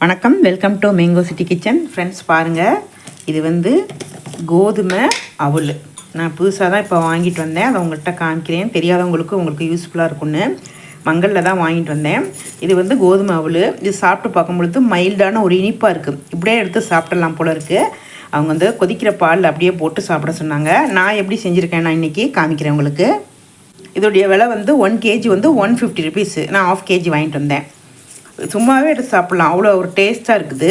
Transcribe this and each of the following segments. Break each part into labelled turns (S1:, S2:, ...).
S1: வணக்கம், welcome to mango city kitchen. Friends பாருங்கள், இது வந்து கோதுமை அவல். நான் புதுசாக தான் இப்போ வாங்கிட்டு வந்தேன். அதை உங்கள்கிட்ட காமிக்கிறேன். தெரியாதவங்களுக்கு உங்களுக்கு யூஸ்ஃபுல்லாக இருக்கும்னு மங்களில் தான் வாங்கிட்டு வந்தேன். இது வந்து கோதுமை அவல். இது சாப்பிட்டு பார்க்கும்பொழுது மைல்டான ஒரு இனிப்பாக இருக்குது. இப்படியே எடுத்து சாப்பிடலாம் போல இருக்குது. அவங்க வந்து கொதிக்கிற பால் அப்படியே போட்டு சாப்பிட சொன்னாங்க. நான் எப்படி செஞ்சுருக்கேன் நான் இன்றைக்கி காமிக்கிறேன் உங்களுக்கு. இதோடைய விலை வந்து 1 kg வந்து 150 rupees. நான் 1/2 kg வாங்கிட்டு வந்தேன். சும்மாவே எடுத்து சாப்பிட்லாம், அவ்வளோ ஒரு டேஸ்ட்டாக இருக்குது.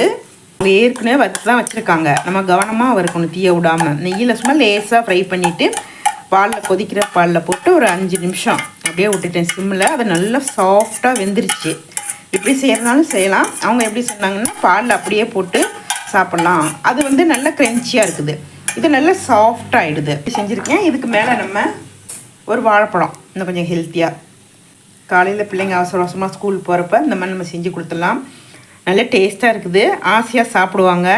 S1: அவங்க ஏற்கனவே வச்சு தான் வச்சுருக்காங்க. நம்ம கவனமாக வறுக்கணும், தீய விடாமல். நெய்யில் சும்மா லேசாக ஃப்ரை பண்ணிவிட்டு பாலில் கொதிக்கிற பாலில் போட்டு ஒரு 5 நிமிஷம் அப்படியே விட்டுட்டேன் சிம்மில். அது நல்லா சாஃப்டாக வெந்துருச்சு. இப்படி செய்கிறனாலும் செய்யலாம். அவங்க எப்படி சொன்னாங்கன்னா பாலில் அப்படியே போட்டு சாப்பிட்லாம். அது வந்து நல்லா க்ரன்ச்சியாக இருக்குது. இது நல்லா சாஃப்டாக ஆகிடுது. செஞ்சுருக்கேன். இதுக்கு மேலே நம்ம ஒரு வாழைப்பழம், இன்னும் கொஞ்சம் ஹெல்த்தியாக காலையில் பிள்ளைங்க அவசர அவசரமாக ஸ்கூல் போகிறப்ப இந்த மாதிரி நம்ம செஞ்சு கொடுத்துடலாம். நல்ல டேஸ்ட்டாக இருக்குது. ஆசையாக சாப்பிடுவாங்க.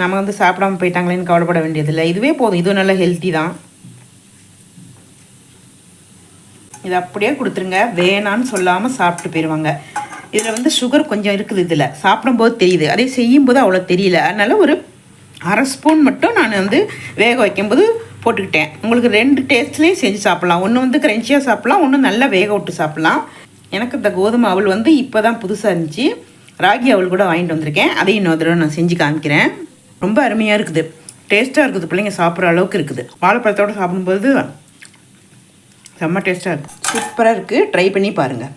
S1: நம்ம வந்து சாப்பிடாமல் போயிட்டாங்களேன்னு கவலைப்பட வேண்டியதில்லை. இதுவே போதும். இதுவும் நல்ல ஹெல்த்தி தான். இதை அப்படியே கொடுத்துருங்க, வேணான்னு சொல்லாமல் சாப்பிட்டு போயிடுவாங்க. இதில் வந்து சுகர் கொஞ்சம் இருக்குது. இதில் சாப்பிடும்போது தெரியுது, அதே செய்யும்போது அவ்வளோ தெரியல. அதனால் ஒரு 1/2 ஸ்பூன் மட்டும் நான் வந்து வேக வைக்கும்போது போட்டுக்கிட்டேன். உங்களுக்கு 2 டேஸ்ட்லேயும் செஞ்சு சாப்பிட்லாம். ஒன்று வந்து க்ரன்ச்சியாக சாப்பிட்லாம், ஒன்று நல்லா வேக விட்டு சாப்பிட்லாம். எனக்கு இந்த கோதுமை அவல் வந்து இப்போ தான் புதுசாக இருந்துச்சு. ராகி அவல் கூட வாங்கிட்டு வந்திருக்கேன். அதையும் இன்னொரு தடவை நான் செஞ்சு காமிக்கிறேன். ரொம்ப அருமையாக இருக்குது, டேஸ்ட்டாக இருக்குது. பிள்ளைங்க சாப்பிட்ற அளவுக்கு இருக்குது. வாழைப்பழத்தோடு சாப்பிடும்போது செம்ம டேஸ்ட்டாக இருக்குது. சூப்பராக இருக்குது. ட்ரை பண்ணி பாருங்கள்.